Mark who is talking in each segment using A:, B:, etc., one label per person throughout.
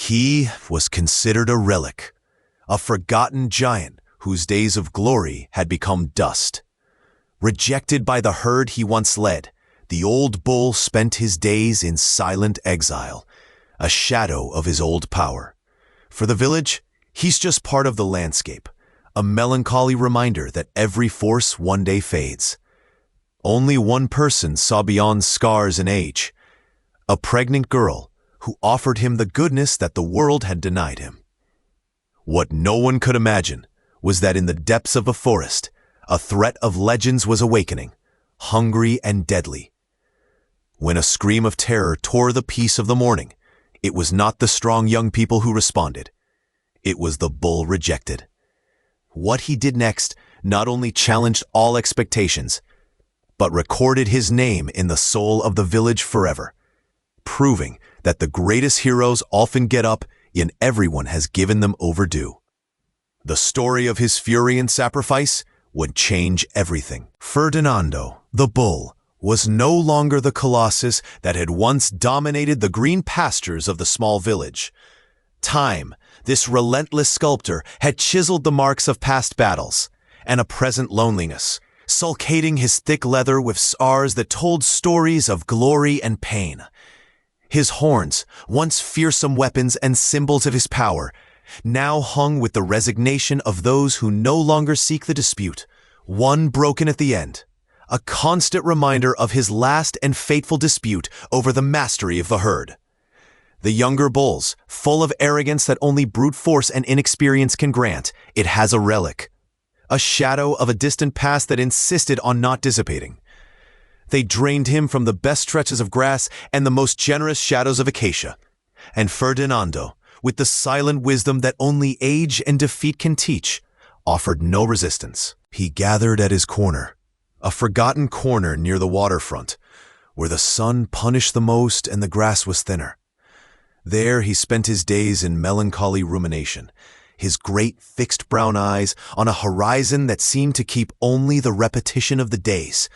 A: He was considered a relic, a forgotten giant whose days of glory had become dust. Rejected by the herd he once led, the old bull spent his days in silent exile, a shadow of his old power. For the village, he's just part of the landscape, a melancholy reminder that every force one day fades. Only one person saw beyond scars and age, a pregnant girl who offered him the goodness that the world had denied him. What no one could imagine was that in the depths of a forest, a threat of legends was awakening, hungry and deadly. When a scream of terror tore the peace of the morning, it was not the strong young people who responded. It was the bull rejected. What he did next not only challenged all expectations, but recorded his name in the soul of the village forever, proving that the greatest heroes often get up and everyone has given them overdue. The story of his fury and sacrifice would change everything. Ferdinando, the bull, was no longer the colossus that had once dominated the green pastures of the small village. Time, this relentless sculptor, had chiseled the marks of past battles and a present loneliness, sulcating his thick leather with scars that told stories of glory and pain. His horns, once fearsome weapons and symbols of his power, now hung with the resignation of those who no longer seek the dispute, one broken at the end, a constant reminder of his last and fateful dispute over the mastery of the herd. The younger bulls, full of arrogance that only brute force and inexperience can grant, it has a relic, a shadow of a distant past that insisted on not dissipating. They drained him from the best stretches of grass and the most generous shadows of acacia. And Ferdinando, with the silent wisdom that only age and defeat can teach, offered no resistance. He gathered at his corner, a forgotten corner near the waterfront, where the sun punished the most and the grass was thinner. There he spent his days in melancholy rumination, his great fixed brown eyes on a horizon that seemed to keep only the repetition of the days,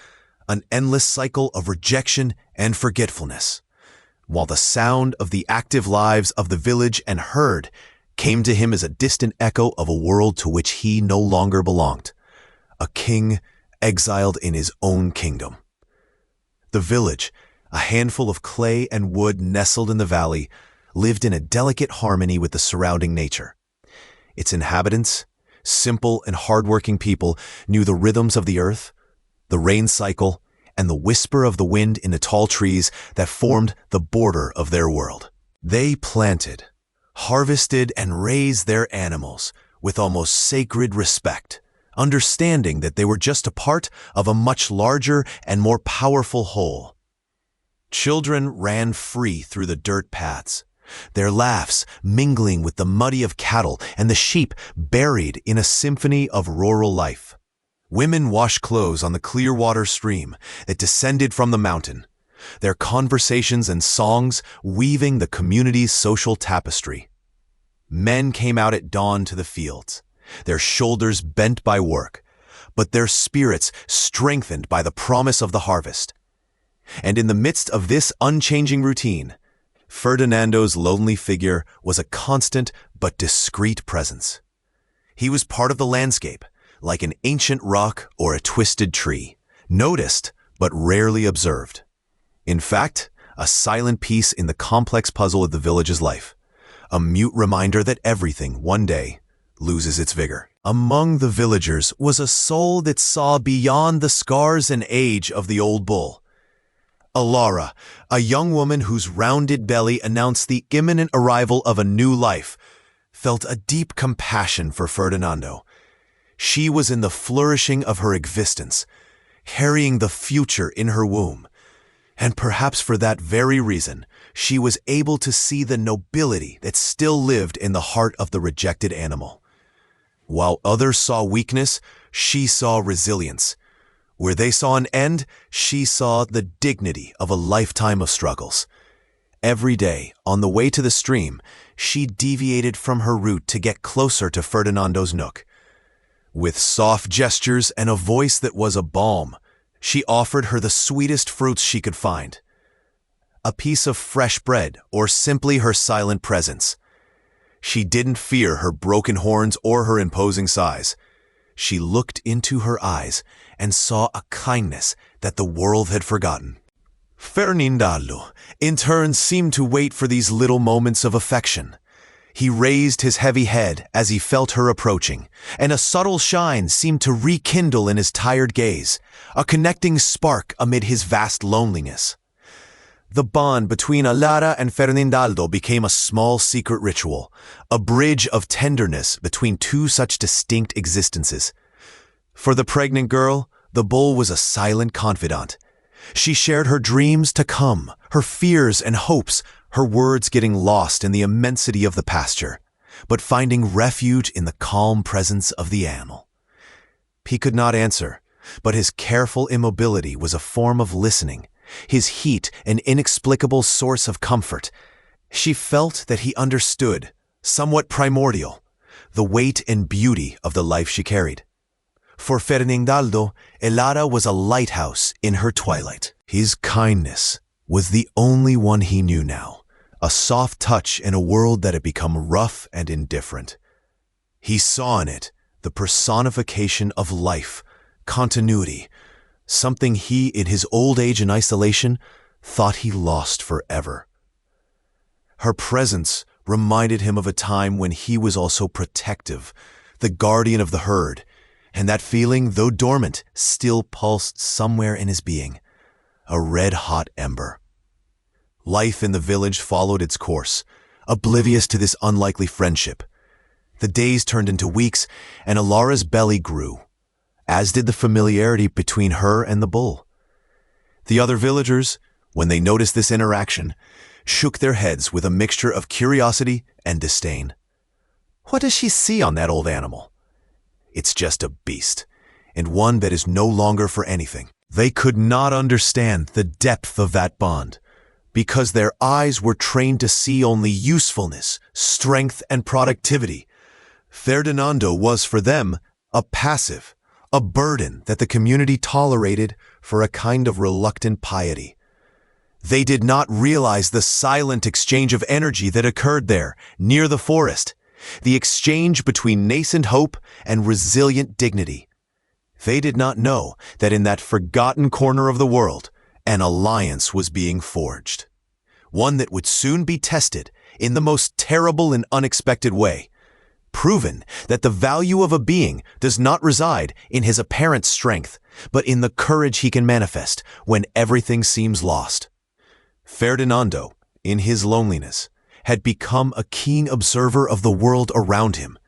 A: an endless cycle of rejection and forgetfulness, while the sound of the active lives of the village and herd came to him as a distant echo of a world to which he no longer belonged, a king exiled in his own kingdom. The village, a handful of clay and wood nestled in the valley, lived in a delicate harmony with the surrounding nature. Its inhabitants, simple and hardworking people, knew the rhythms of the earth, the rain cycle, and the whisper of the wind in the tall trees that formed the border of their world. They planted, harvested, and raised their animals with almost sacred respect, understanding that they were just a part of a much larger and more powerful whole. Children ran free through the dirt paths, their laughs mingling with the muddy of cattle and the sheep buried in a symphony of rural life. Women washed clothes on the clear water stream that descended from the mountain, their conversations and songs weaving the community's social tapestry. Men came out at dawn to the fields, their shoulders bent by work, but their spirits strengthened by the promise of the harvest. And in the midst of this unchanging routine, Ferdinando's lonely figure was a constant but discreet presence. He was part of the landscape, like an ancient rock or a twisted tree, noticed but rarely observed. In fact, a silent piece in the complex puzzle of the village's life, a mute reminder that everything, one day, loses its vigor. Among the villagers was a soul that saw beyond the scars and age of the old bull. Alara, a young woman whose rounded belly announced the imminent arrival of a new life, felt a deep compassion for Ferdinando. She was in the flourishing of her existence, carrying the future in her womb. And perhaps for that very reason, she was able to see the nobility that still lived in the heart of the rejected animal. While others saw weakness, she saw resilience. Where they saw an end, she saw the dignity of a lifetime of struggles. Every day, on the way to the stream, she deviated from her route to get closer to Ferdinando's nook. With soft gestures and a voice that was a balm, she offered her the sweetest fruits she could find. A piece of fresh bread, or simply her silent presence. She didn't fear her broken horns or her imposing size. She looked into her eyes and saw a kindness that the world had forgotten. Ferdinando, in turn, seemed to wait for these little moments of affection. He raised his heavy head as he felt her approaching, and a subtle shine seemed to rekindle in his tired gaze, a connecting spark amid his vast loneliness. The bond between Alara and Ferdinando became a small secret ritual, a bridge of tenderness between two such distinct existences. For the pregnant girl, the bull was a silent confidant. She shared her dreams to come, her fears and hopes, her words getting lost in the immensity of the pasture, but finding refuge in the calm presence of the animal. He could not answer, but his careful immobility was a form of listening, his heat an inexplicable source of comfort. She felt that he understood, somewhat primordial, the weight and beauty of the life she carried. For Ferdinando, Alara was a lighthouse in her twilight. His kindness was the only one he knew now, a soft touch in a world that had become rough and indifferent. He saw in it the personification of life, continuity, something he, in his old age and isolation, thought he lost forever. Her presence reminded him of a time when he was also protective, the guardian of the herd, and that feeling, though dormant, still pulsed somewhere in his being, a red-hot ember. Life in the village followed its course, oblivious to this unlikely friendship. The days turned into weeks, and Alara's belly grew, as did the familiarity between her and the bull. The other villagers, when they noticed this interaction, shook their heads with a mixture of curiosity and disdain. What does she see on that old animal? It's just a beast, and one that is no longer for anything. They could not understand the depth of that bond, because their eyes were trained to see only usefulness, strength, and productivity. Ferdinando was for them a passive, a burden that the community tolerated for a kind of reluctant piety. They did not realize the silent exchange of energy that occurred there, near the forest, the exchange between nascent hope and resilient dignity. They did not know that in that forgotten corner of the world, an alliance was being forged, one that would soon be tested in the most terrible and unexpected way, proven that the value of a being does not reside in his apparent strength, but in the courage he can manifest when everything seems lost. Ferdinando, in his loneliness, had become a keen observer of the world around him.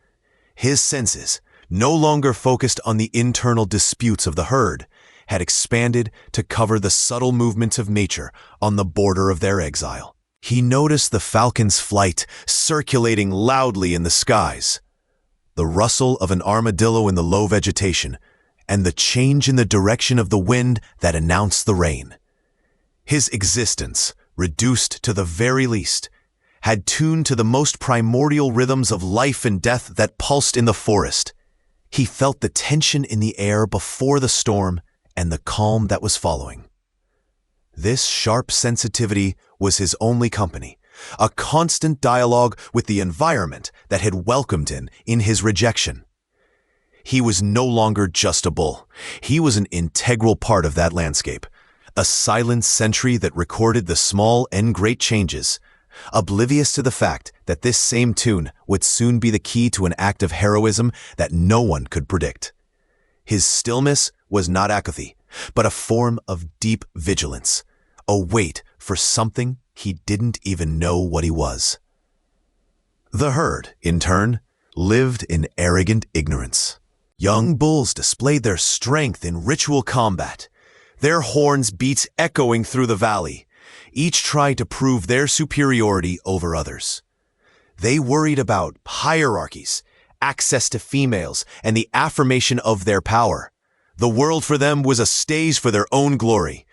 A: His senses, no longer focused on the internal disputes of the herd, had expanded to cover the subtle movements of nature on the border of their exile. He noticed the falcon's flight circulating loudly in the skies, the rustle of an armadillo in the low vegetation, and the change in the direction of the wind that announced the rain. His existence, reduced to the very least, had tuned to the most primordial rhythms of life and death that pulsed in the forest. He felt the tension in the air before the storm and the calm that was following. This sharp sensitivity was his only company, a constant dialogue with the environment that had welcomed him in his rejection. He was no longer just a bull. He was an integral part of that landscape, a silent sentry that recorded the small and great changes, oblivious to the fact that this same tune would soon be the key to an act of heroism that no one could predict. His stillness was not apathy, but a form of deep vigilance, a wait for something he didn't even know what he was. The herd, in turn, lived in arrogant ignorance. Young bulls displayed their strength in ritual combat, their horns beats echoing through the valley. Each tried to prove their superiority over others. They worried about hierarchies, access to females, and the affirmation of their power. The world for them was a stage for their own glory.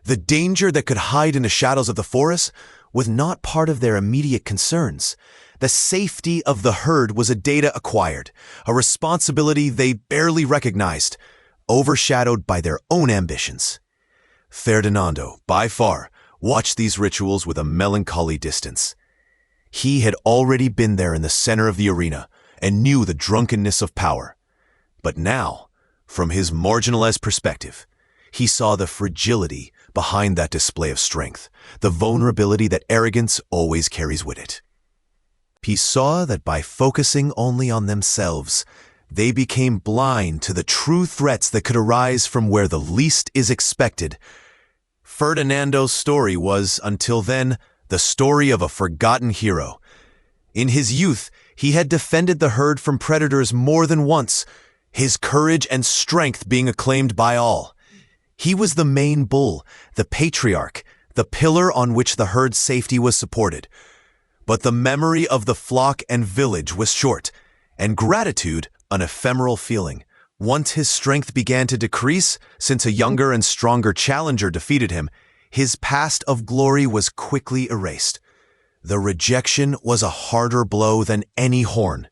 A: The danger that could hide in the shadows of the forest was not part of their immediate concerns. The safety of the herd was a data acquired, a responsibility they barely recognized, overshadowed by their own ambitions. Ferdinando, by far, watched these rituals with a melancholy distance. He had already been there in the center of the arena and knew the drunkenness of power. But now, from his marginalized perspective, he saw the fragility behind that display of strength, the vulnerability that arrogance always carries with it. He saw that by focusing only on themselves, they became blind to the true threats that could arise from where the least is expected. Ferdinando's story was, until then, the story of a forgotten hero. In his youth, he had defended the herd from predators more than once, his courage and strength being acclaimed by all. He was the main bull, the patriarch, the pillar on which the herd's safety was supported. But the memory of the flock and village was short, and gratitude an ephemeral feeling. Once his strength began to decrease, since a younger and stronger challenger defeated him, his past of glory was quickly erased. The rejection was a harder blow than any horn.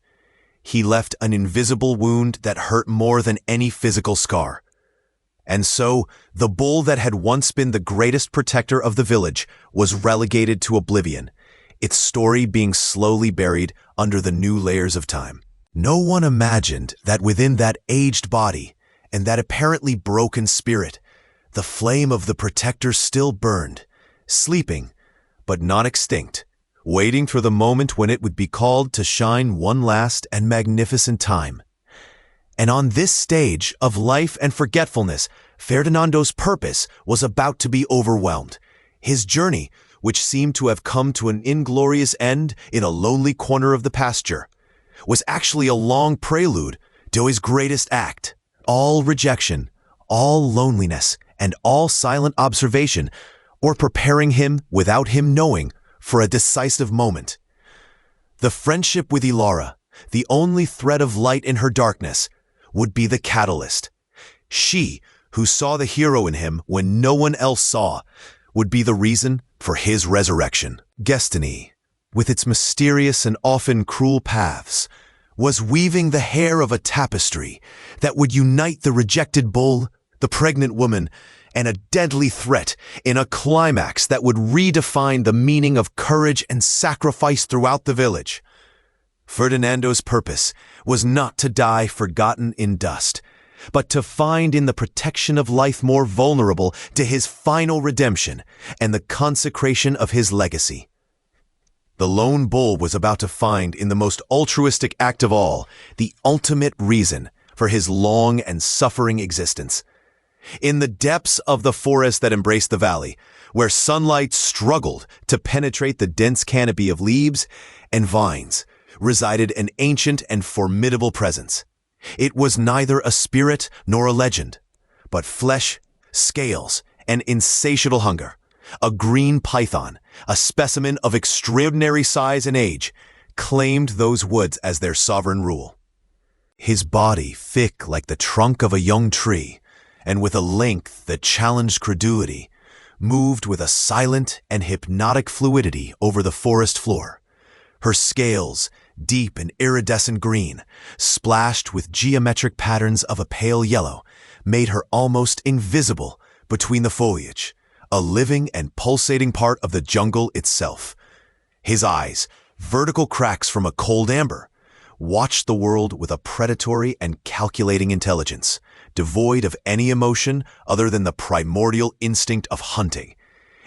A: He left an invisible wound that hurt more than any physical scar. And so, the bull that had once been the greatest protector of the village was relegated to oblivion, its story being slowly buried under the new layers of time. No one imagined that within that aged body and that apparently broken spirit, the flame of the protector still burned, sleeping, but not extinct, waiting for the moment when it would be called to shine one last and magnificent time. And on this stage of life and forgetfulness, Ferdinando's purpose was about to be overwhelmed. His journey, which seemed to have come to an inglorious end in a lonely corner of the pasture, was actually a long prelude to his greatest act. All rejection, all loneliness, and all silent observation, or preparing him without him knowing for a decisive moment. The friendship with Ilara, the only thread of light in her darkness, would be the catalyst. She, who saw the hero in him when no one else saw, would be the reason for his resurrection. Destiny, with its mysterious and often cruel paths, was weaving the hair of a tapestry that would unite the rejected bull, the pregnant woman, and a deadly threat in a climax that would redefine the meaning of courage and sacrifice throughout the village. Ferdinando's purpose was not to die forgotten in dust, but to find in the protection of life more vulnerable to his final redemption and the consecration of his legacy. The lone bull was about to find in the most altruistic act of all the ultimate reason for his long and suffering existence. In the depths of the forest that embraced the valley, where sunlight struggled to penetrate the dense canopy of leaves and vines, resided an ancient and formidable presence. It was neither a spirit nor a legend, but flesh, scales, and insatiable hunger. A green python, a specimen of extraordinary size and age, claimed those woods as their sovereign rule. His body thick like the trunk of a young tree, and with a length that challenged credulity, moved with a silent and hypnotic fluidity over the forest floor. Her scales, deep and iridescent green, splashed with geometric patterns of a pale yellow, made her almost invisible between the foliage, a living and pulsating part of the jungle itself. His eyes, vertical cracks from a cold amber, watched the world with a predatory and calculating intelligence, devoid of any emotion other than the primordial instinct of hunting.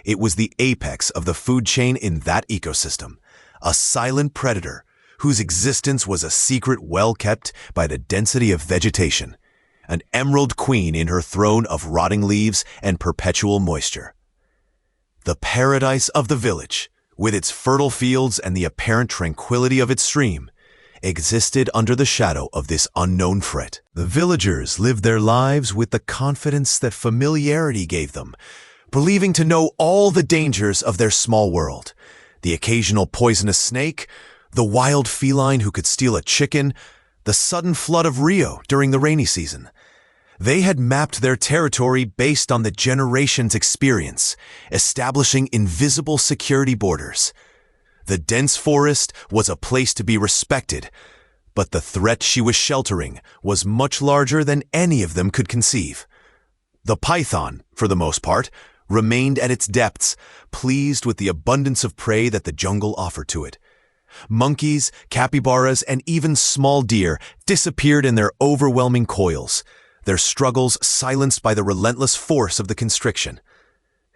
A: It was the apex of the food chain in that ecosystem, a silent predator whose existence was a secret well kept by the density of vegetation, an emerald queen in her throne of rotting leaves and perpetual moisture. The paradise of the village, with its fertile fields and the apparent tranquility of its stream, existed under the shadow of this unknown threat. The villagers lived their lives with the confidence that familiarity gave them, believing to know all the dangers of their small world. The occasional poisonous snake, the wild feline who could steal a chicken, the sudden flood of Rio during the rainy season. They had mapped their territory based on the generation's experience, establishing invisible security borders. The dense forest was a place to be respected, but the threat she was sheltering was much larger than any of them could conceive. The python, for the most part, remained at its depths, pleased with the abundance of prey that the jungle offered to it. Monkeys, capybaras, and even small deer disappeared in their overwhelming coils, their struggles silenced by the relentless force of the constriction.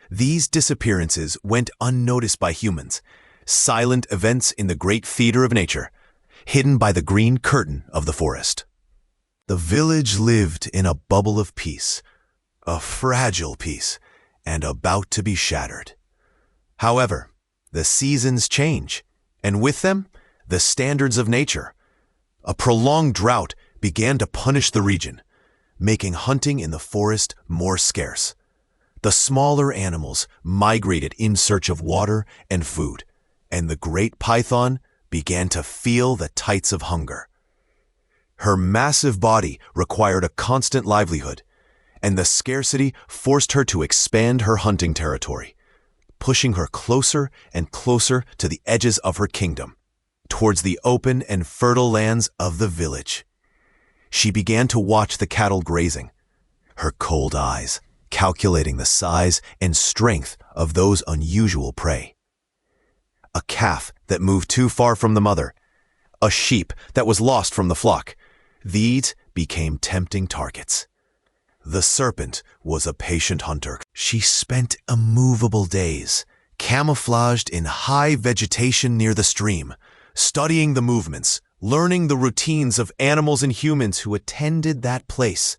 A: These disappearances went unnoticed by humans, silent events in the great theater of nature, hidden by the green curtain of the forest. The village lived in a bubble of peace, a fragile peace, and about to be shattered. However, the seasons change, and with them, the standards of nature. A prolonged drought began to punish the region, making hunting in the forest more scarce. The smaller animals migrated in search of water and food, and the great python began to feel the tights of hunger. Her massive body required a constant livelihood, and the scarcity forced her to expand her hunting territory, pushing her closer and closer to the edges of her kingdom, towards the open and fertile lands of the village. She began to watch the cattle grazing, her cold eyes calculating the size and strength of those unusual prey. A calf that moved too far from the mother, a sheep that was lost from the flock, these became tempting targets. The serpent was a patient hunter. She spent immovable days, camouflaged in high vegetation near the stream, studying the movements, learning the routines of animals and humans who attended that place.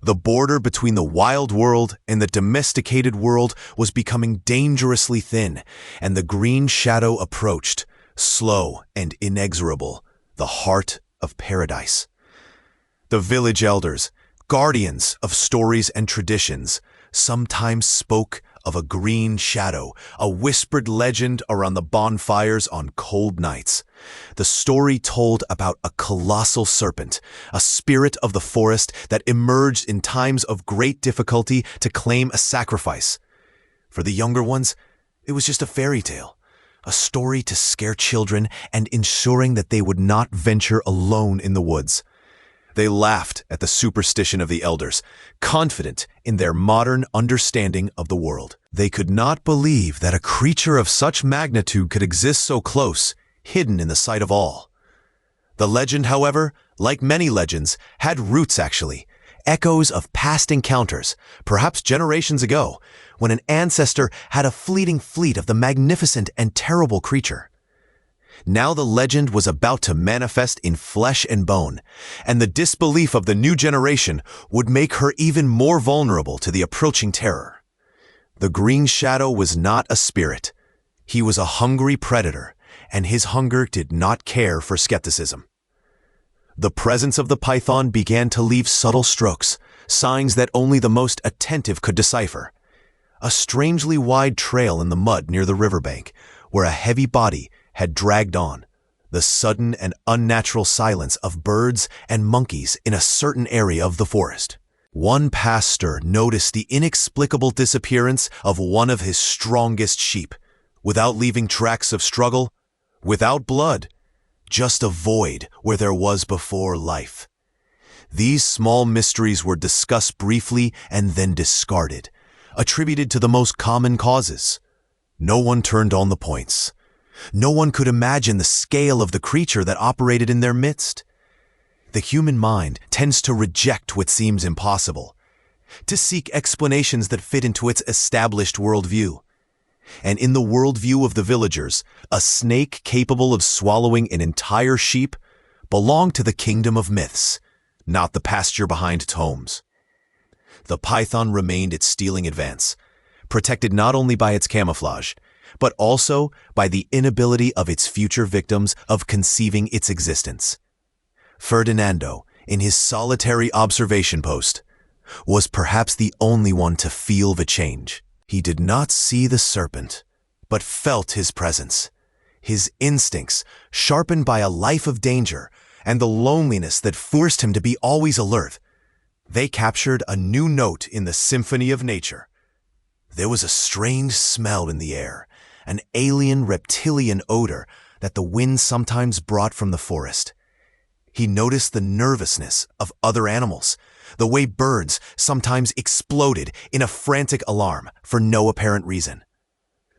A: The border between the wild world and the domesticated world was becoming dangerously thin, and the green shadow approached, slow and inexorable, the heart of paradise. The village elders, guardians of stories and traditions, sometimes spoke of a green shadow, a whispered legend around the bonfires on cold nights. The story told about a colossal serpent, a spirit of the forest that emerged in times of great difficulty to claim a sacrifice. For the younger ones, it was just a fairy tale, a story to scare children and ensuring that they would not venture alone in the woods. They laughed at the superstition of the elders, confident in their modern understanding of the world. They could not believe that a creature of such magnitude could exist so close, hidden in the sight of all. The legend, however, like many legends, had roots actually, echoes of past encounters, perhaps generations ago, when an ancestor had a fleeting fleet of the magnificent and terrible creature. Now the legend was about to manifest in flesh and bone, and the disbelief of the new generation would make her even more vulnerable to the approaching terror. The green shadow was not a spirit. He was a hungry predator, and his hunger did not care for skepticism. The presence of the python began to leave subtle strokes, signs that only the most attentive could decipher. A strangely wide trail in the mud near the riverbank, where a heavy body had dragged on, the sudden and unnatural silence of birds and monkeys in a certain area of the forest. One pastor noticed the inexplicable disappearance of one of his strongest sheep, without leaving tracks of struggle, without blood, just a void where there was before life. These small mysteries were discussed briefly and then discarded, attributed to the most common causes. No one turned on the points. No one could imagine the scale of the creature that operated in their midst. The human mind tends to reject what seems impossible, to seek explanations that fit into its established worldview. And in the worldview of the villagers, a snake capable of swallowing an entire sheep belonged to the kingdom of myths, not the pasture behind tomes. The python remained its stealing advance, protected not only by its camouflage, but also by the inability of its future victims of conceiving its existence. Ferdinando, in his solitary observation post, was perhaps the only one to feel the change. He did not see the serpent, but felt his presence, his instincts sharpened by a life of danger and the loneliness that forced him to be always alert. They captured a new note in the symphony of nature. There was a strange smell in the air, an alien reptilian odor that the wind sometimes brought from the forest. He noticed the nervousness of other animals, the way birds sometimes exploded in a frantic alarm for no apparent reason.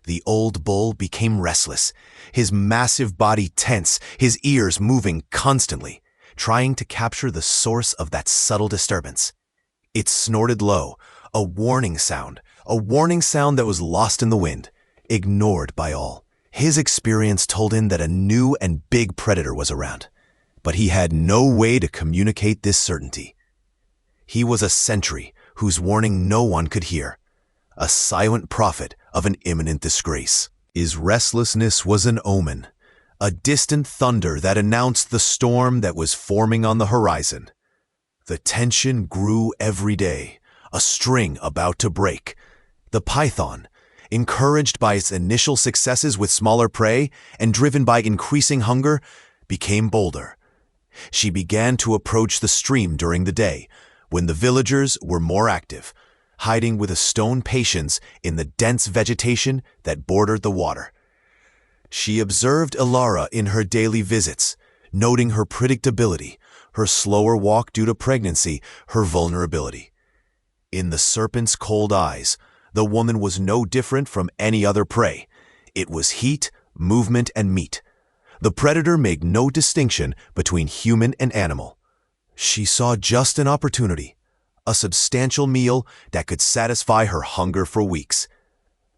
A: The old bull became restless, his massive body tense, his ears moving constantly, trying to capture the source of that subtle disturbance. It snorted low, a warning sound that was lost in the wind, ignored by all. His experience told him that a new and big predator was around, but he had no way to communicate this certainty. He was a sentry whose warning no one could hear, a silent prophet of an imminent disgrace. His restlessness was an omen, a distant thunder that announced the storm that was forming on the horizon. The tension grew every day, a string about to break. The python, encouraged by its initial successes with smaller prey and driven by increasing hunger, became bolder. She began to approach the stream during the day, when the villagers were more active, hiding with a stone patience in the dense vegetation that bordered the water. She observed Ilara in her daily visits, noting her predictability, her slower walk due to pregnancy, her vulnerability. In the serpent's cold eyes, the woman was no different from any other prey. It was heat, movement, and meat. The predator made no distinction between human and animal. She saw just an opportunity, a substantial meal that could satisfy her hunger for weeks.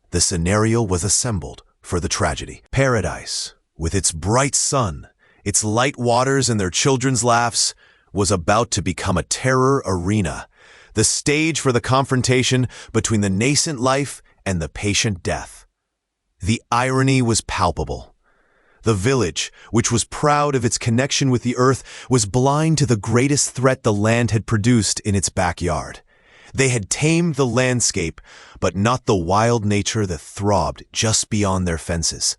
A: The scenario was assembled for the tragedy. Paradise, with its bright sun, its light waters and their children's laughs, was about to become a terror arena, the stage for the confrontation between the nascent life and the patient death. The irony was palpable. The village, which was proud of its connection with the earth, was blind to the greatest threat the land had produced in its backyard. They had tamed the landscape, but not the wild nature that throbbed just beyond their fences.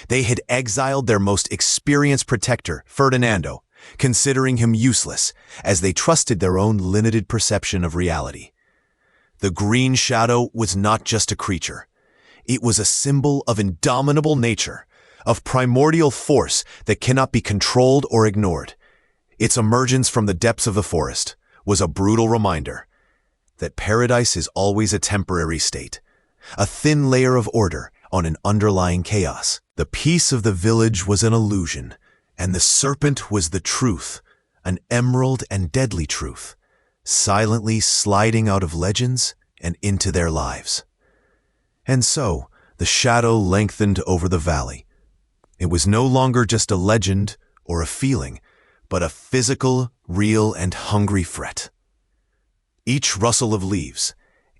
A: They had exiled their most experienced protector, Ferdinando, considering him useless, as they trusted their own limited perception of reality. The green shadow was not just a creature. It was a symbol of indomitable nature, of primordial force that cannot be controlled or ignored. Its emergence from the depths of the forest was a brutal reminder that paradise is always a temporary state, a thin layer of order on an underlying chaos. The peace of the village was an illusion, and the serpent was the truth, an emerald and deadly truth, silently sliding out of legends and into their lives. And so, the shadow lengthened over the valley. It was no longer just a legend or a feeling, but a physical, real, and hungry threat. Each rustle of leaves,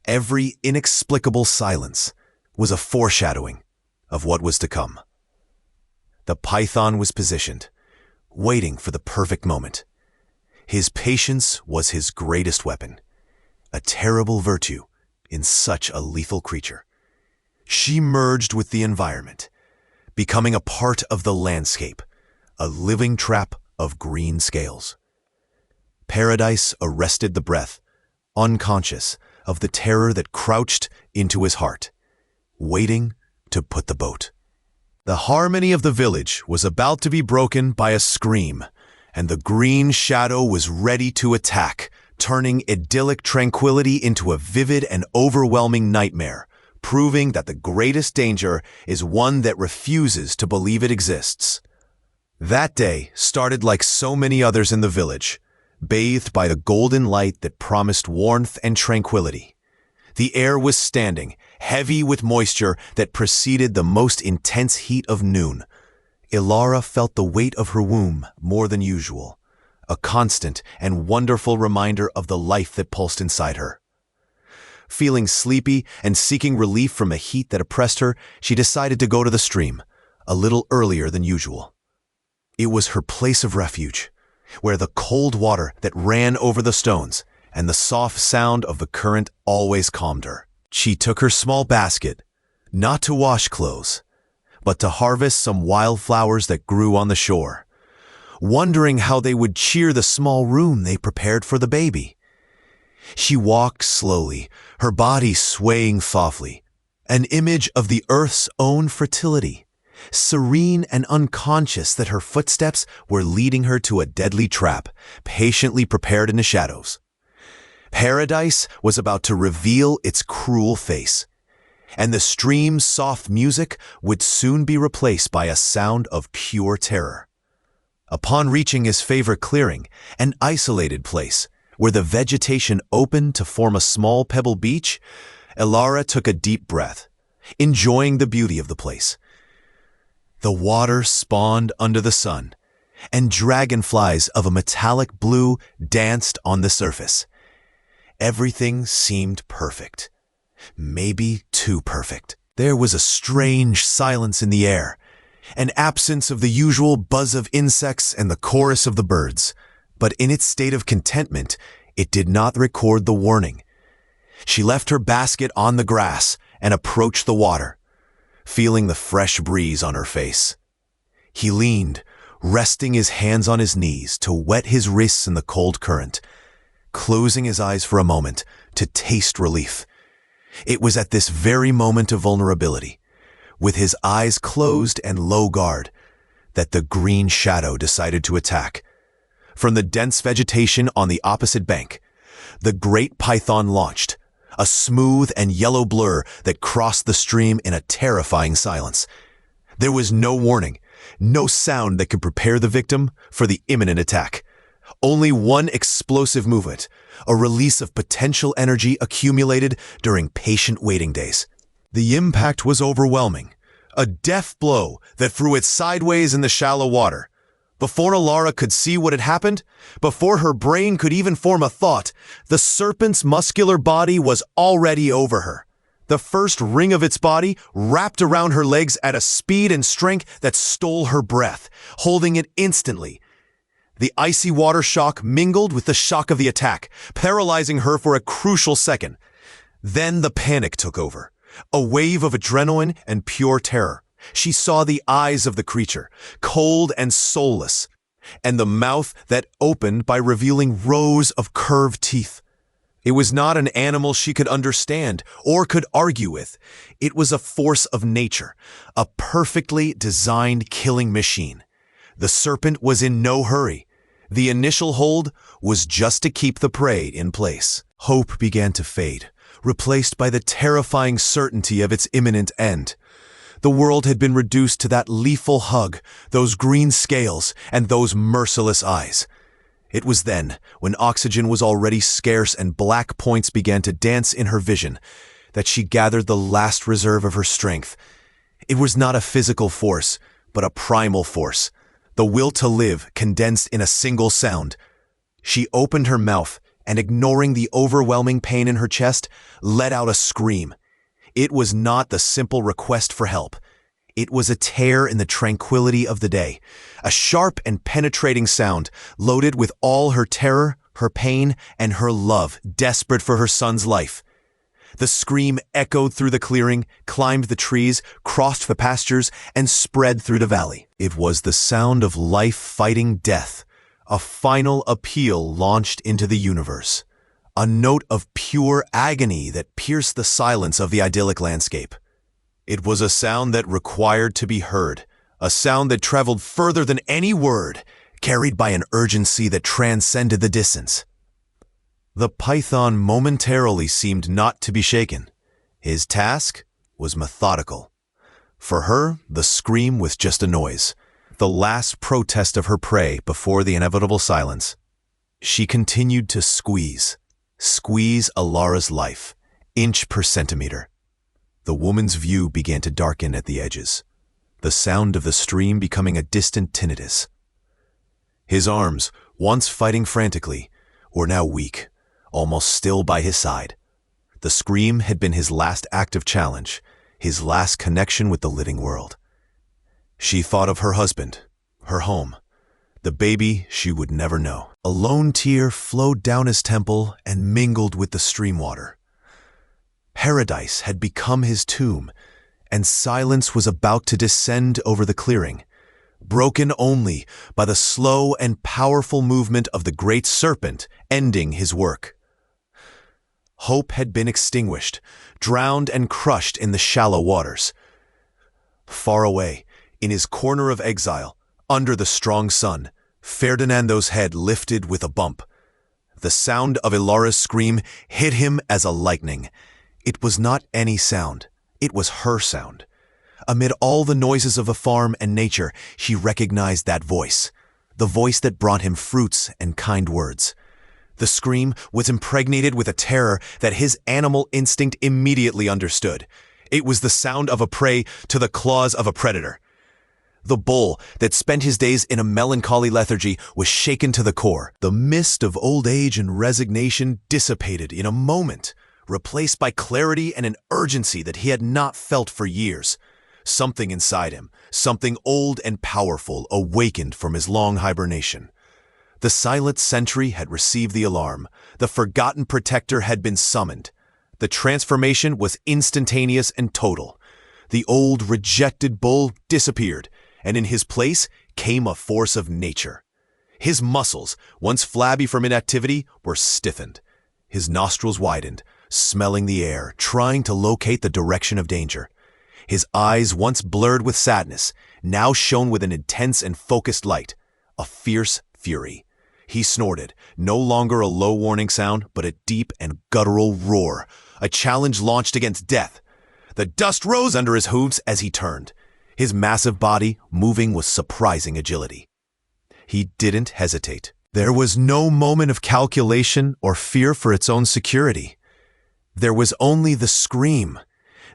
A: every inexplicable silence, was a foreshadowing of what was to come. The python was positioned, waiting for the perfect moment. His patience was his greatest weapon, a terrible virtue in such a lethal creature. She merged with the environment, becoming a part of the landscape, a living trap of green scales. Paradise arrested the breath, unconscious of the terror that crouched into his heart, waiting to put the boat. The harmony of the village was about to be broken by a scream, and the green shadow was ready to attack, turning idyllic tranquility into a vivid and overwhelming nightmare, proving that the greatest danger is one that refuses to believe it exists. That day started like so many others in the village, bathed by the golden light that promised warmth and tranquility. The air was standing, heavy with moisture that preceded the most intense heat of noon. Ilara felt the weight of her womb more than usual, a constant and wonderful reminder of the life that pulsed inside her. Feeling sleepy and seeking relief from a heat that oppressed her, she decided to go to the stream, a little earlier than usual. It was her place of refuge, where the cold water that ran over the stones and the soft sound of the current always calmed her. She took her small basket, not to wash clothes, but to harvest some wildflowers that grew on the shore, wondering how they would cheer the small room they prepared for the baby. She walked slowly, her body swaying softly, an image of the earth's own fertility, serene and unconscious that her footsteps were leading her to a deadly trap, patiently prepared in the shadows. Paradise was about to reveal its cruel face. and the stream's soft music would soon be replaced by a sound of pure terror. Upon reaching his favorite clearing, an isolated place where the vegetation opened to form a small pebble beach, Elara took a deep breath, enjoying the beauty of the place. The water spawned under the sun, and dragonflies of a metallic blue danced on the surface. Everything seemed perfect. Maybe too perfect. There was a strange silence in the air, an absence of the usual buzz of insects and the chorus of the birds. But in its state of contentment, it did not record the warning. She left her basket on the grass and approached the water, feeling the fresh breeze on her face. He leaned, resting his hands on his knees to wet his wrists in the cold current, closing his eyes for a moment to taste relief. It was at this very moment of vulnerability, with his eyes closed and low guard, that the green shadow decided to attack. From the dense vegetation on the opposite bank, the great python launched, a smooth and yellow blur that crossed the stream in a terrifying silence. There was no warning, no sound that could prepare the victim for the imminent attack. Only one explosive movement, a release of potential energy accumulated during patient waiting days. The impact was overwhelming, a death blow that threw it sideways in the shallow water. Before Elara could see what had happened, before her brain could even form a thought, the serpent's muscular body was already over her. The first ring of its body wrapped around her legs at a speed and strength that stole her breath, holding it instantly. The icy water shock mingled with the shock of the attack, paralyzing her for a crucial second. Then the panic took over, a wave of adrenaline and pure terror. She saw the eyes of the creature, cold and soulless, and the mouth that opened by revealing rows of curved teeth. It was not an animal she could understand or could argue with. It was a force of nature, a perfectly designed killing machine. The serpent was in no hurry. The initial hold was just to keep the prey in place. Hope began to fade, replaced by the terrifying certainty of its imminent end. The world had been reduced to that lethal hug, those green scales, and those merciless eyes. It was then, when oxygen was already scarce and black points began to dance in her vision, that she gathered the last reserve of her strength. It was not a physical force, but a primal force, the will to live condensed in a single sound. She opened her mouth and, ignoring the overwhelming pain in her chest, let out a scream. It was not the simple request for help. It was a tear in the tranquility of the day, a sharp and penetrating sound, loaded with all her terror, her pain, and her love, desperate for her son's life. The scream echoed through the clearing, climbed the trees, crossed the pastures, and spread through the valley. It was the sound of life fighting death, a final appeal launched into the universe, a note of pure agony that pierced the silence of the idyllic landscape. It was a sound that required to be heard, a sound that traveled further than any word, carried by an urgency that transcended the distance. The python momentarily seemed not to be shaken. His task was methodical. For her, the scream was just a noise, the last protest of her prey before the inevitable silence. She continued to squeeze Elara's life, inch per centimeter. The woman's view began to darken at the edges, the sound of the stream becoming a distant tinnitus. His arms, once fighting frantically, were now weak, almost still by his side. The scream had been his last act of challenge, his last connection with the living world. She thought of her husband, her home, the baby she would never know. A lone tear flowed down his temple and mingled with the stream water. Paradise had become his tomb, and silence was about to descend over the clearing, broken only by the slow and powerful movement of the great serpent ending his work. Hope had been extinguished, drowned and crushed in the shallow waters. Far away, in his corner of exile, under the strong sun, Ferdinando's head lifted with a bump. The sound of Elara's scream hit him as a lightning. It was not any sound. It was her sound. Amid all the noises of the farm and nature, she recognized that voice, the voice that brought him fruits and kind words. The scream was impregnated with a terror that his animal instinct immediately understood. It was the sound of a prey to the claws of a predator. The bull that spent his days in a melancholy lethargy was shaken to the core. The mist of old age and resignation dissipated in a moment, replaced by clarity and an urgency that he had not felt for years. Something inside him, something old and powerful, awakened from his long hibernation. The silent sentry had received the alarm. The forgotten protector had been summoned. The transformation was instantaneous and total. The old, rejected bull disappeared, and in his place came a force of nature. His muscles, once flabby from inactivity, were stiffened. His nostrils widened, smelling the air, trying to locate the direction of danger. His eyes, once blurred with sadness, now shone with an intense and focused light, a fierce fury. He snorted, no longer a low warning sound, but a deep and guttural roar, a challenge launched against death. The dust rose under his hooves as he turned, his massive body moving with surprising agility. He didn't hesitate. There was no moment of calculation or fear for its own security. There was only the scream,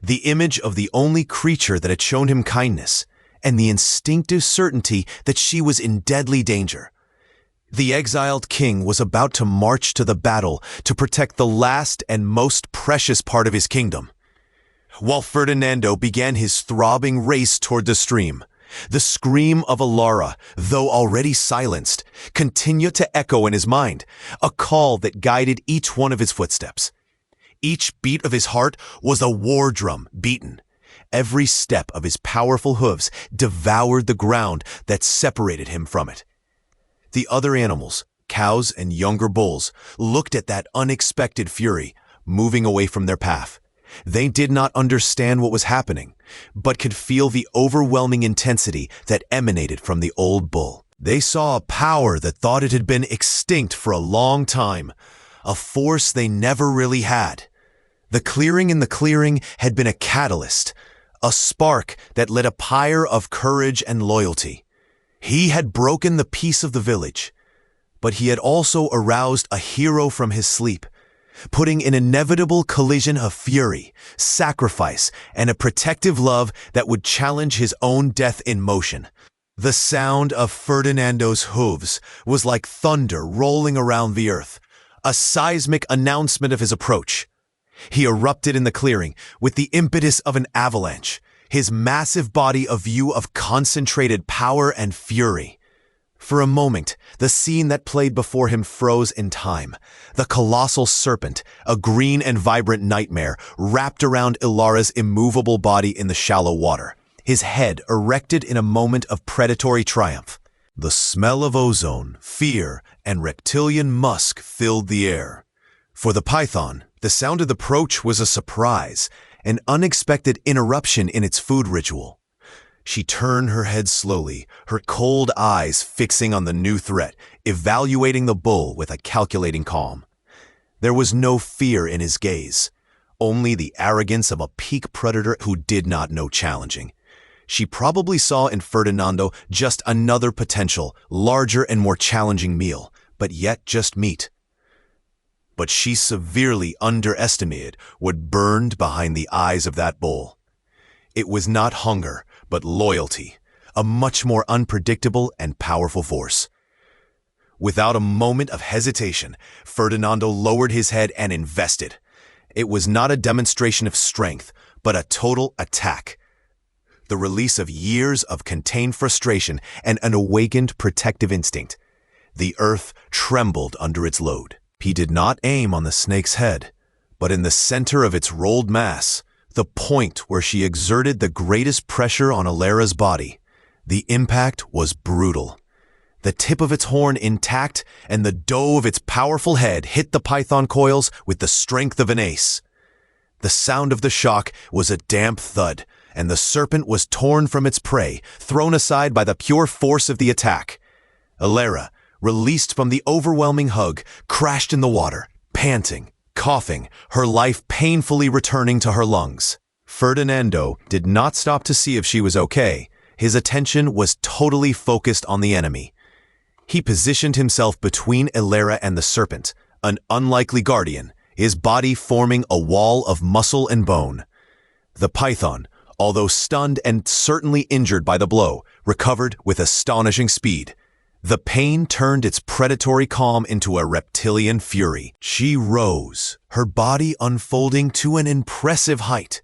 A: the image of the only creature that had shown him kindness, and the instinctive certainty that she was in deadly danger. The exiled king was about to march to the battle to protect the last and most precious part of his kingdom. While Ferdinando began his throbbing race toward the stream, the scream of Alara, though already silenced, continued to echo in his mind, a call that guided each one of his footsteps. Each beat of his heart was a war drum beaten. Every step of his powerful hooves devoured the ground that separated him from it. The other animals, cows and younger bulls, looked at that unexpected fury, moving away from their path. They did not understand what was happening, but could feel the overwhelming intensity that emanated from the old bull. They saw a power that thought it had been extinct for a long time, a force they never really had. The clearing in the clearing had been a catalyst, a spark that lit a pyre of courage and loyalty. He had broken the peace of the village, but he had also aroused a hero from his sleep, putting an inevitable collision of fury, sacrifice, and a protective love that would challenge his own death in motion. The sound of Ferdinando's hooves was like thunder rolling around the earth, a seismic announcement of his approach. He erupted in the clearing with the impetus of an avalanche, his massive body a view of concentrated power and fury. For a moment, the scene that played before him froze in time. The colossal serpent, a green and vibrant nightmare, wrapped around Ilara's immovable body in the shallow water, his head erected in a moment of predatory triumph. The smell of ozone, fear, and reptilian musk filled the air. For the python, the sound of the approach was a surprise, an unexpected interruption in its food ritual. She turned her head slowly, her cold eyes fixing on the new threat, evaluating the bull with a calculating calm. There was no fear in his gaze, only the arrogance of a peak predator who did not know challenging. She probably saw in Ferdinando just another potential, larger and more challenging meal, but yet just meat. But she severely underestimated what burned behind the eyes of that bull. It was not hunger, but loyalty, a much more unpredictable and powerful force. Without a moment of hesitation, Ferdinando lowered his head and invested. It was not a demonstration of strength, but a total attack. The release of years of contained frustration and an awakened protective instinct. The earth trembled under its load. He did not aim on the snake's head, but in the center of its rolled mass, the point where she exerted the greatest pressure on Alara's body. The impact was brutal. The tip of its horn intact and the dough of its powerful head hit the python coils with the strength of an ace. The sound of the shock was a damp thud, and the serpent was torn from its prey, thrown aside by the pure force of the attack. Alara, released from the overwhelming hug, crashed in the water, panting, coughing, her life painfully returning to her lungs. Ferdinando did not stop to see if she was okay. His attention was totally focused on the enemy. He positioned himself between Ilera and the serpent, an unlikely guardian, his body forming a wall of muscle and bone. The python, although stunned and certainly injured by the blow, recovered with astonishing speed. The pain turned its predatory calm into a reptilian fury. She rose, her body unfolding to an impressive height,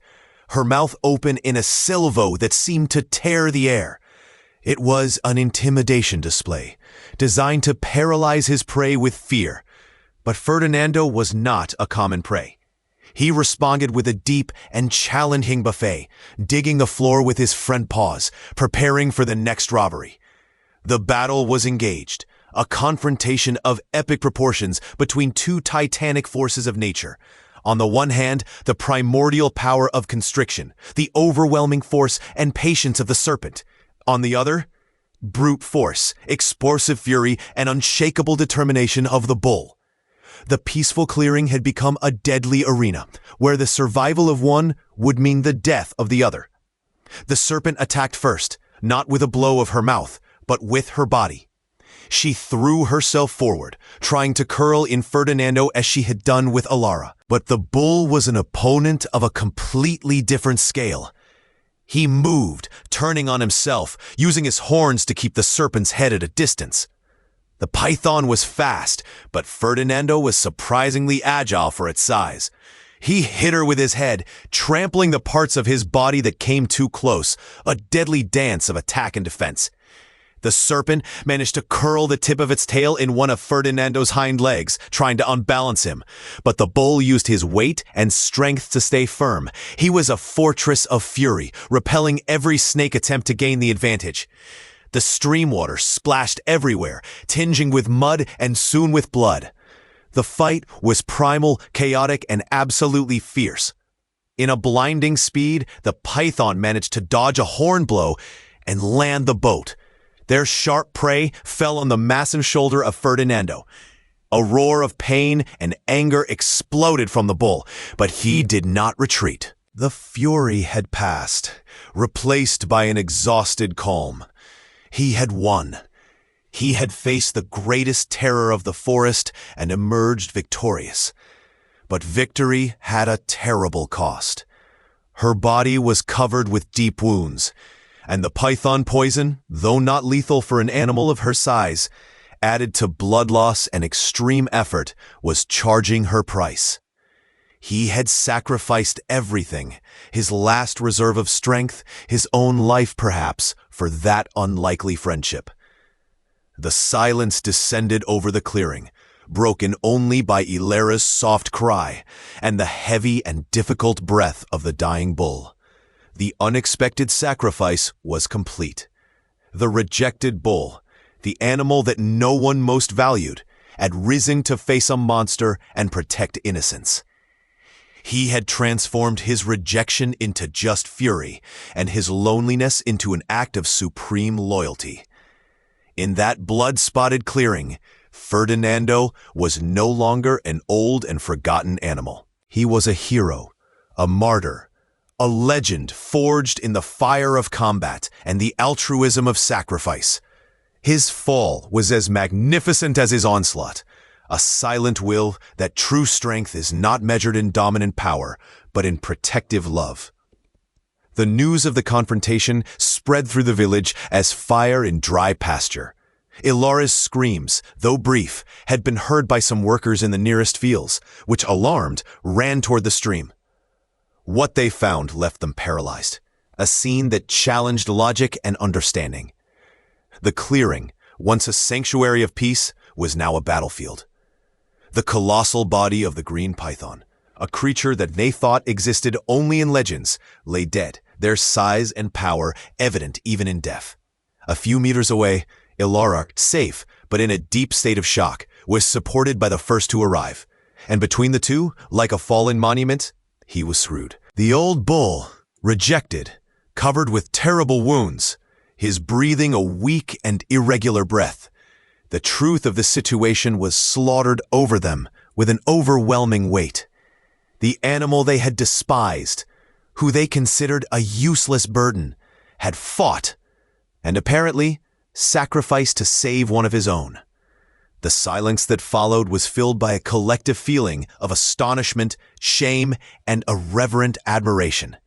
A: her mouth open in a silvo that seemed to tear the air. It was an intimidation display, designed to paralyze his prey with fear. But Ferdinando was not a common prey. He responded with a deep and challenging buffet, digging the floor with his front paws, preparing for the next robbery. The battle was engaged, a confrontation of epic proportions between two titanic forces of nature. On the one hand, the primordial power of constriction, the overwhelming force and patience of the serpent. On the other, brute force, explosive fury, and unshakable determination of the bull. The peaceful clearing had become a deadly arena, where the survival of one would mean the death of the other. The serpent attacked first, not with a blow of her mouth, but with her body. She threw herself forward, trying to curl in Ferdinando as she had done with Alara. But the bull was an opponent of a completely different scale. He moved, turning on himself, using his horns to keep the serpent's head at a distance. The python was fast, but Ferdinando was surprisingly agile for its size. He hit her with his head, trampling the parts of his body that came too close, a deadly dance of attack and defense. The serpent managed to curl the tip of its tail in one of Ferdinando's hind legs, trying to unbalance him. But the bull used his weight and strength to stay firm. He was a fortress of fury, repelling every snake attempt to gain the advantage. The stream water splashed everywhere, tinging with mud and soon with blood. The fight was primal, chaotic, and absolutely fierce. In a blinding speed, the python managed to dodge a horn blow and land the boat. Their sharp prey fell on the massive shoulder of Ferdinando. A roar of pain and anger exploded from the bull, but he did not retreat. The fury had passed, replaced by an exhausted calm. He had won. He had faced the greatest terror of the forest and emerged victorious. But victory had a terrible cost. Her body was covered with deep wounds, and the python poison, though not lethal for an animal of her size, added to blood loss and extreme effort, was charging her price. He had sacrificed everything, his last reserve of strength, his own life perhaps, for that unlikely friendship. The silence descended over the clearing, broken only by Ilera's soft cry and the heavy and difficult breath of the dying bull. The unexpected sacrifice was complete. The rejected bull, the animal that no one most valued, had risen to face a monster and protect innocence. He had transformed his rejection into just fury, and his loneliness into an act of supreme loyalty. In that blood-spotted clearing, Ferdinando was no longer an old and forgotten animal. He was a hero, a martyr, a legend forged in the fire of combat and the altruism of sacrifice. His fall was as magnificent as his onslaught, a silent will that true strength is not measured in dominant power, but in protective love. The news of the confrontation spread through the village as fire in dry pasture. Ilara's screams, though brief, had been heard by some workers in the nearest fields, which, alarmed, ran toward the stream. What they found left them paralyzed, a scene that challenged logic and understanding. The clearing, once a sanctuary of peace, was now a battlefield. The colossal body of the green python, a creature that they thought existed only in legends, lay dead, their size and power evident even in death. A few meters away, Ilara, safe but in a deep state of shock, was supported by the first to arrive. And between the two, like a fallen monument, he was screwed. The old bull, rejected, covered with terrible wounds, his breathing a weak and irregular breath. The truth of the situation was slaughtered over them with an overwhelming weight. The animal they had despised, who they considered a useless burden, had fought and apparently sacrificed to save one of his own. The silence that followed was filled by a collective feeling of astonishment, shame, and a reverent admiration.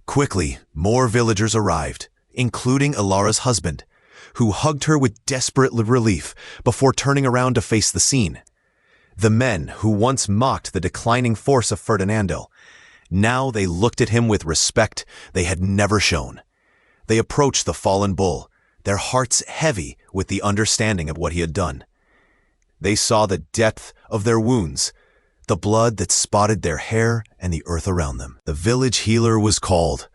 A: Quickly, more villagers arrived, including Ilara's husband, who hugged her with desperate relief before turning around to face the scene. The men who once mocked the declining force of Ferdinando, now they looked at him with respect they had never shown. They approached the fallen bull, their hearts heavy with the understanding of what he had done. They saw the depth of their wounds, the blood that spotted their hair and the earth around them. The village healer was called,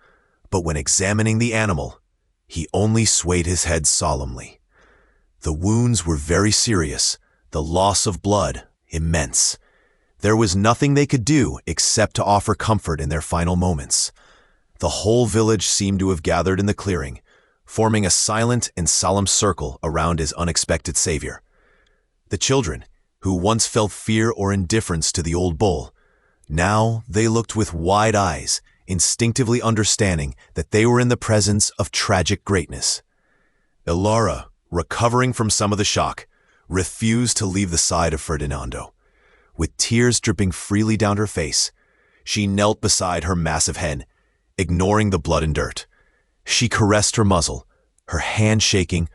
A: but when examining the animal, he only swayed his head solemnly. The wounds were very serious, the loss of blood immense. There was nothing they could do except to offer comfort in their final moments. The whole village seemed to have gathered in the clearing, forming a silent and solemn circle around his unexpected savior. The children, who once felt fear or indifference to the old bull, now they looked with wide eyes, instinctively understanding that they were in the presence of tragic greatness. Ilara, recovering from some of the shock, refused to leave the side of Ferdinando. With tears dripping freely down her face, she knelt beside her massive hen, ignoring the blood and dirt. She caressed her muzzle, her hand shaking,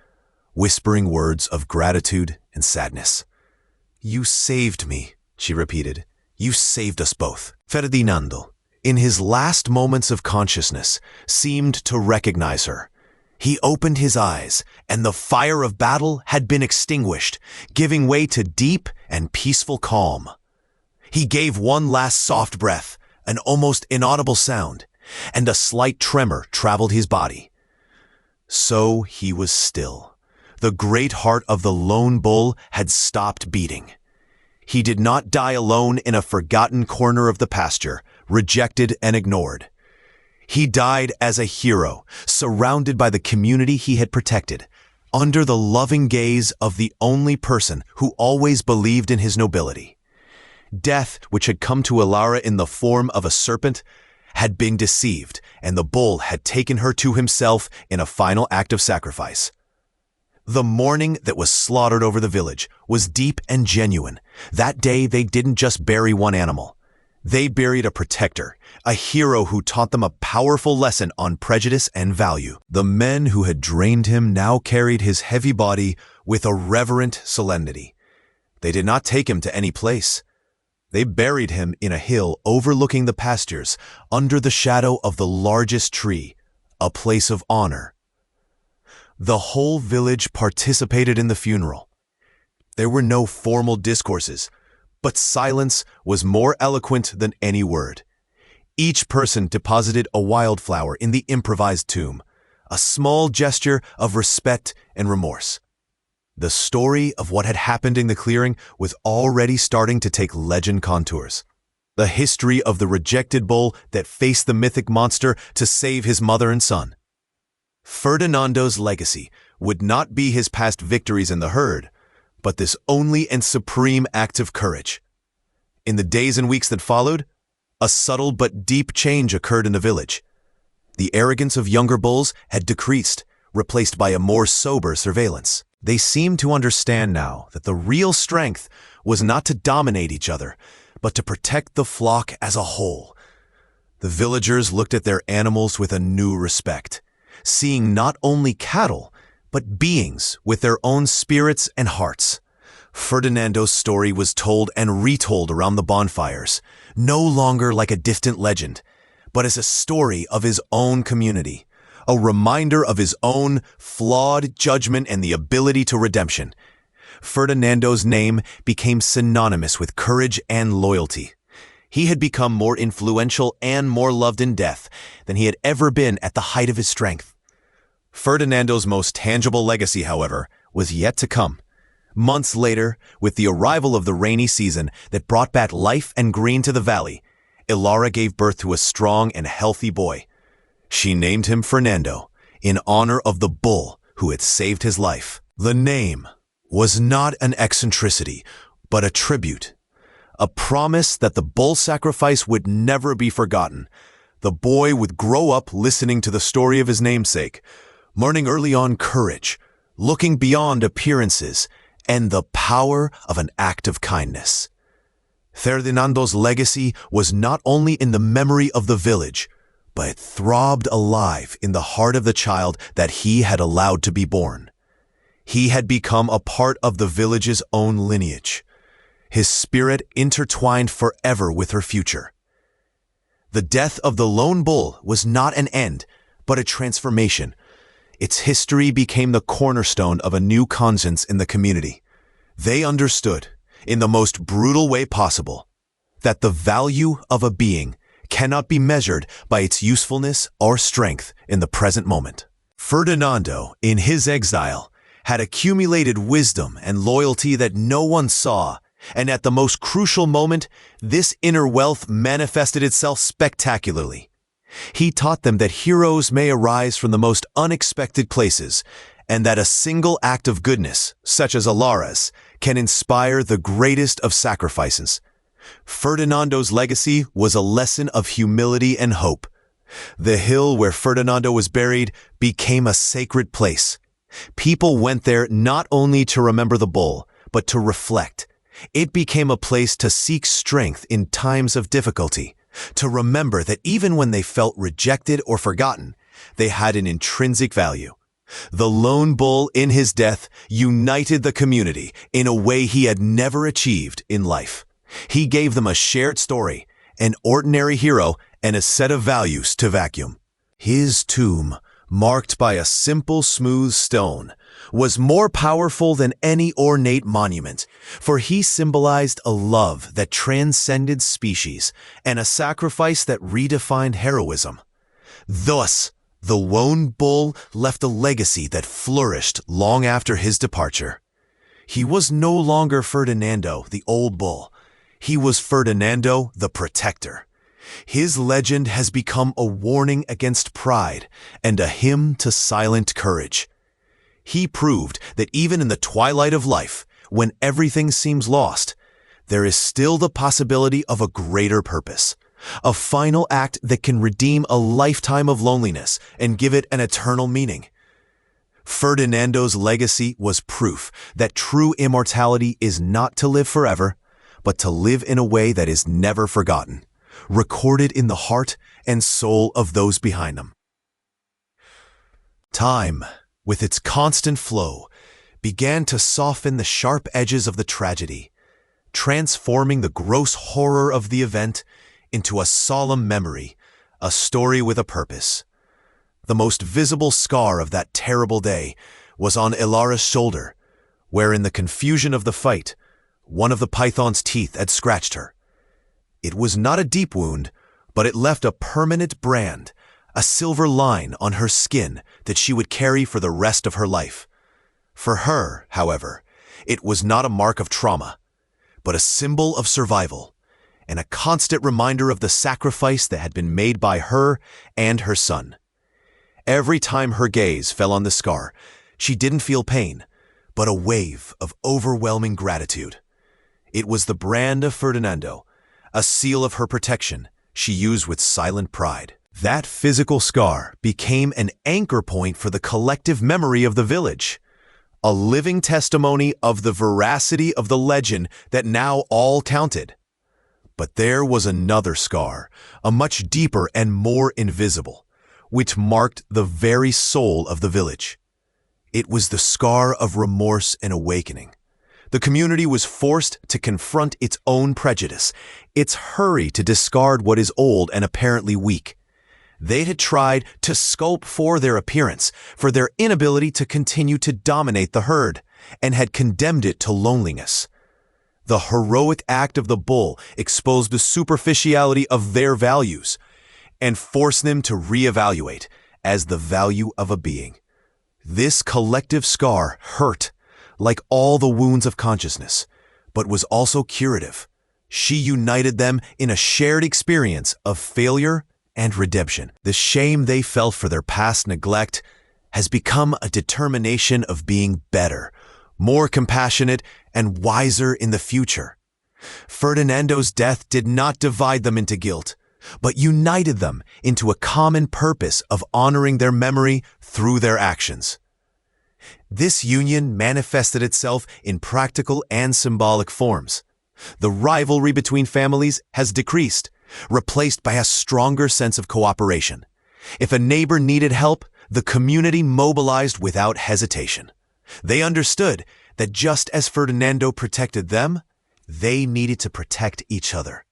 A: whispering words of gratitude and sadness. "You saved me," she repeated. "You saved us both." Ferdinando, in his last moments of consciousness, seemed to recognize her. He opened his eyes, and the fire of battle had been extinguished, giving way to deep and peaceful calm. He gave one last soft breath, an almost inaudible sound, and a slight tremor traveled his body. So he was still. The great heart of the lone bull had stopped beating. He did not die alone in a forgotten corner of the pasture, rejected and ignored. He died as a hero, surrounded by the community he had protected, under the loving gaze of the only person who always believed in his nobility. Death, which had come to Ilara in the form of a serpent, had been deceived, and the bull had taken her to himself in a final act of sacrifice. The mourning that was slaughtered over the village was deep and genuine. That day they didn't just bury one animal. They buried a protector, a hero who taught them a powerful lesson on prejudice and value. The men who had drained him now carried his heavy body with a reverent solemnity. They did not take him to any place. They buried him in a hill overlooking the pastures, under the shadow of the largest tree, a place of honor. The whole village participated in the funeral. There were no formal discourses, but silence was more eloquent than any word. Each person deposited a wildflower in the improvised tomb, a small gesture of respect and remorse. The story of what had happened in the clearing was already starting to take legend contours. The history of the rejected bull that faced the mythic monster to save his mother and son. Ferdinando's legacy would not be his past victories in the herd, but this only and supreme act of courage. In the days and weeks that followed, a subtle but deep change occurred in the village. The arrogance of younger bulls had decreased, replaced by a more sober surveillance. They seemed to understand now that the real strength was not to dominate each other, but to protect the flock as a whole. The villagers looked at their animals with a new respect, seeing not only cattle, but beings with their own spirits and hearts. Ferdinando's story was told and retold around the bonfires, no longer like a distant legend, but as a story of his own community, a reminder of his own flawed judgment and the ability to redemption. Ferdinando's name became synonymous with courage and loyalty. He had become more influential and more loved in death than he had ever been at the height of his strength. Ferdinando's most tangible legacy, however, was yet to come. Months later, with the arrival of the rainy season that brought back life and green to the valley, Ilara gave birth to a strong and healthy boy. She named him Fernando, in honor of the bull who had saved his life. The name was not an eccentricity, but a tribute, a promise that the bull sacrifice would never be forgotten, The boy would grow up listening to the story of his namesake, learning early on courage, looking beyond appearances, and the power of an act of kindness. Ferdinando's legacy was not only in the memory of the village, but it throbbed alive in the heart of the child that he had allowed to be born. He had become a part of the village's own lineage, his spirit intertwined forever with her future. The death of the lone bull was not an end, but a transformation. Its history became the cornerstone of a new conscience in the community. They understood, in the most brutal way possible, that the value of a being cannot be measured by its usefulness or strength in the present moment. Ferdinando, in his exile, had accumulated wisdom and loyalty that no one saw, and at the most crucial moment, this inner wealth manifested itself spectacularly. He taught them that heroes may arise from the most unexpected places, and that a single act of goodness, such as Alara's, can inspire the greatest of sacrifices. Ferdinando's legacy was a lesson of humility and hope. The hill where Ferdinando was buried became a sacred place. People went there not only to remember the bull, but to reflect. It became a place to seek strength in times of difficulty, to remember that even when they felt rejected or forgotten, they had an intrinsic value. The lone bull in his death united the community in a way he had never achieved in life. He gave them a shared story, an ordinary hero, and a set of values to vacuum. His tomb, marked by a simple smooth stone, was more powerful than any ornate monument, for he symbolized a love that transcended species and a sacrifice that redefined heroism. Thus, the lone bull left a legacy that flourished long after his departure. He was no longer Ferdinando, the old bull. He was Ferdinando, the protector. His legend has become a warning against pride and a hymn to silent courage. He proved that even in the twilight of life, when everything seems lost, there is still the possibility of a greater purpose, a final act that can redeem a lifetime of loneliness and give it an eternal meaning. Ferdinando's legacy was proof that true immortality is not to live forever, but to live in a way that is never forgotten, recorded in the heart and soul of those behind them. Time, with its constant flow, began to soften the sharp edges of the tragedy, transforming the gross horror of the event into a solemn memory, a story with a purpose. The most visible scar of that terrible day was on Ilara's shoulder, where in the confusion of the fight, one of the python's teeth had scratched her. It was not a deep wound, but it left a permanent brand, a silver line on her skin that she would carry for the rest of her life. For her, however, it was not a mark of trauma, but a symbol of survival, and a constant reminder of the sacrifice that had been made by her and her son. Every time her gaze fell on the scar, she didn't feel pain, but a wave of overwhelming gratitude. It was the brand of Ferdinando, a seal of her protection she used with silent pride. That physical scar became an anchor point for the collective memory of the village, a living testimony of the veracity of the legend that now all counted. But there was another scar, a much deeper and more invisible, which marked the very soul of the village. It was the scar of remorse and awakening. The community was forced to confront its own prejudice, its hurry to discard what is old and apparently weak. They had tried to sculpt for their appearance, for their inability to continue to dominate the herd, and had condemned it to loneliness. The heroic act of the bull exposed the superficiality of their values and forced them to reevaluate as the value of a being. This collective scar hurt, like all the wounds of consciousness, but was also curative. She united them in a shared experience of failure and redemption. The shame they felt for their past neglect has become a determination of being better, more compassionate, and wiser in the future. Ferdinando's death did not divide them into guilt, but united them into a common purpose of honoring their memory through their actions. This union manifested itself in practical and symbolic forms. The rivalry between families has decreased, replaced by a stronger sense of cooperation. If a neighbor needed help, the community mobilized without hesitation. They understood that just as Ferdinando protected them, they needed to protect each other.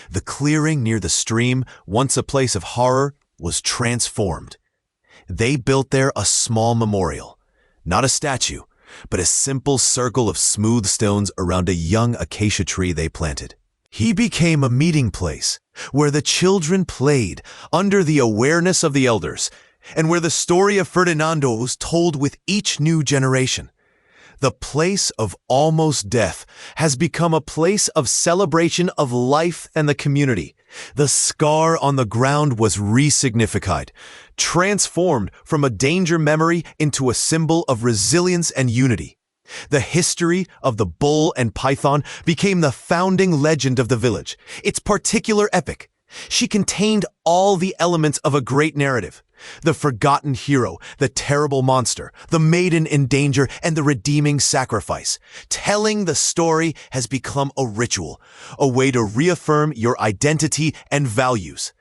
A: The clearing near the stream, once a place of horror, was transformed. They built there a small memorial, not a statue, but a simple circle of smooth stones around a young acacia tree they planted. He became a meeting place where the children played under the awareness of the elders, and where the story of Ferdinando was told with each new generation. The place of almost death has become a place of celebration of life and the community. The scar on the ground was resignified, transformed from a danger memory into a symbol of resilience and unity. The history of the bull and python became the founding legend of the village, its particular epic. She contained all the elements of a great narrative: the forgotten hero, the terrible monster, the maiden in danger, and the redeeming sacrifice. Telling the story has become a ritual, a way to reaffirm your identity and values.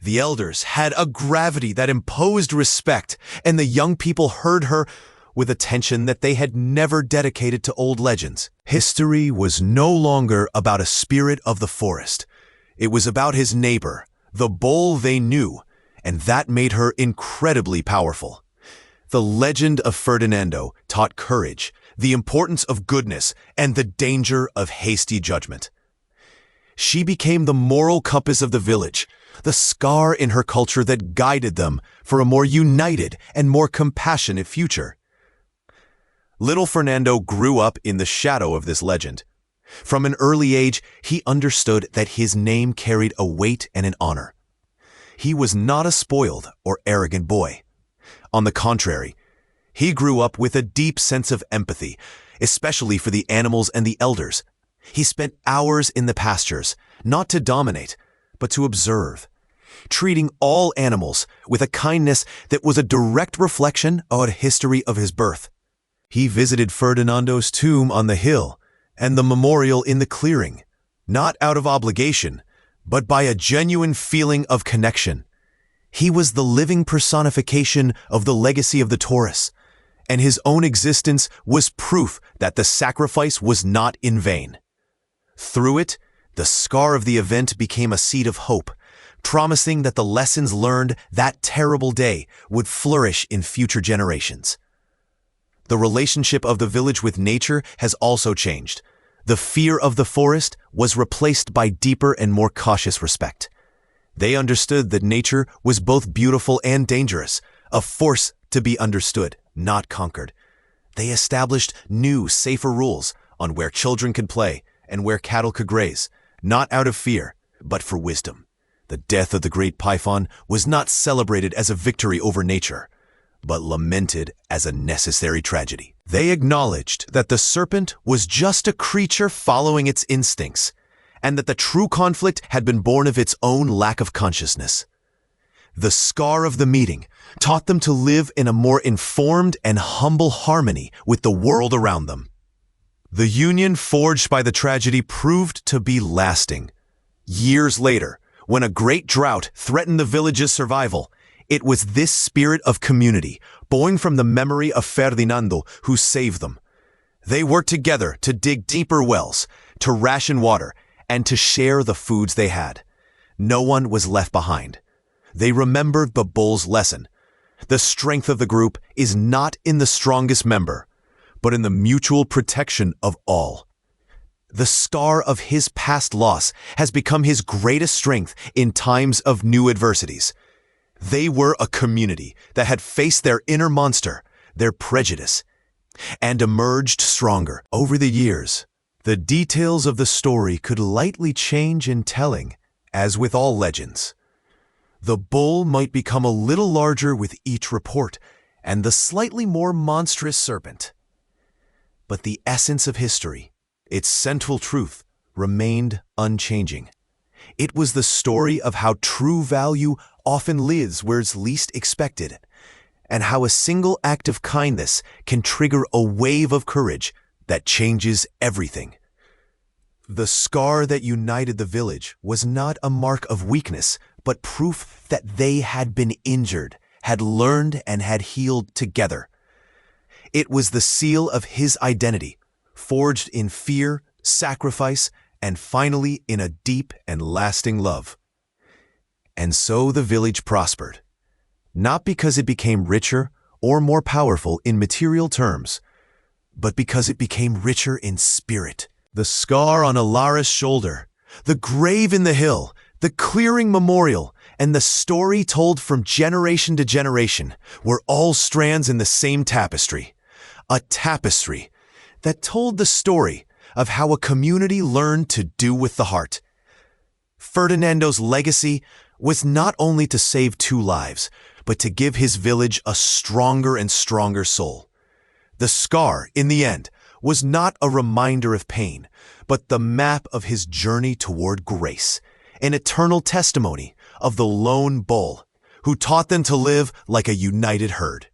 A: The elders had a gravity that imposed respect, and the young people heard her with attention that they had never dedicated to old legends. History was no longer about a spirit of the forest. It was about his neighbor, the bull they knew, and that made her incredibly powerful. The legend of Ferdinando taught courage, the importance of goodness, and the danger of hasty judgment. She became the moral compass of the village, the scar in her culture that guided them for a more united and more compassionate future. Little Fernando grew up in the shadow of this legend. From an early age, he understood that his name carried a weight and an honor. He was not a spoiled or arrogant boy. On the contrary, he grew up with a deep sense of empathy, especially for the animals and the elders. He spent hours in the pastures, not to dominate, but to observe, treating all animals with a kindness that was a direct reflection of the history of his birth. He visited Ferdinando's tomb on the hill and the memorial in the clearing, not out of obligation, but by a genuine feeling of connection. He was the living personification of the legacy of the Taurus, and his own existence was proof that the sacrifice was not in vain. Through it, the scar of the event became a seed of hope, promising that the lessons learned that terrible day would flourish in future generations. The relationship of the village with nature has also changed. The fear of the forest was replaced by deeper and more cautious respect. They understood that nature was both beautiful and dangerous, a force to be understood, not conquered. They established new, safer rules on where children could play and where cattle could graze, not out of fear, but for wisdom. The death of the great python was not celebrated as a victory over nature, but lamented as a necessary tragedy. They acknowledged that the serpent was just a creature following its instincts, and that the true conflict had been born of its own lack of consciousness. The scar of the meeting taught them to live in a more informed and humble harmony with the world around them. The union forged by the tragedy proved to be lasting. Years later, when a great drought threatened the village's survival, it was this spirit of community, born from the memory of Ferdinando, who saved them. They worked together to dig deeper wells, to ration water, and to share the foods they had. No one was left behind. They remembered the bull's lesson. The strength of the group is not in the strongest member, but in the mutual protection of all. The scar of his past loss has become his greatest strength in times of new adversities. They were a community that had faced their inner monster, their prejudice, and emerged stronger. Over the years, the details of the story could lightly change in telling, as with all legends. The bull might become a little larger with each report, and the slightly more monstrous serpent. But the essence of history, its central truth, remained unchanging. It was the story of how true value often lives where it's least expected, and how a single act of kindness can trigger a wave of courage that changes everything. The scar that united the village was not a mark of weakness, but proof that they had been injured, had learned, and had healed together. It was the seal of his identity, forged in fear, sacrifice, and finally in a deep and lasting love. And so the village prospered, not because it became richer or more powerful in material terms, but because it became richer in spirit. The scar on Alara's shoulder, the grave in the hill, the clearing memorial, and the story told from generation to generation were all strands in the same tapestry. A tapestry that told the story of how a community learned to do with the heart. Ferdinando's legacy was not only to save 2 lives, but to give his village a stronger and stronger soul. The scar, in the end, was not a reminder of pain, but the map of his journey toward grace, an eternal testimony of the lone bull who taught them to live like a united herd.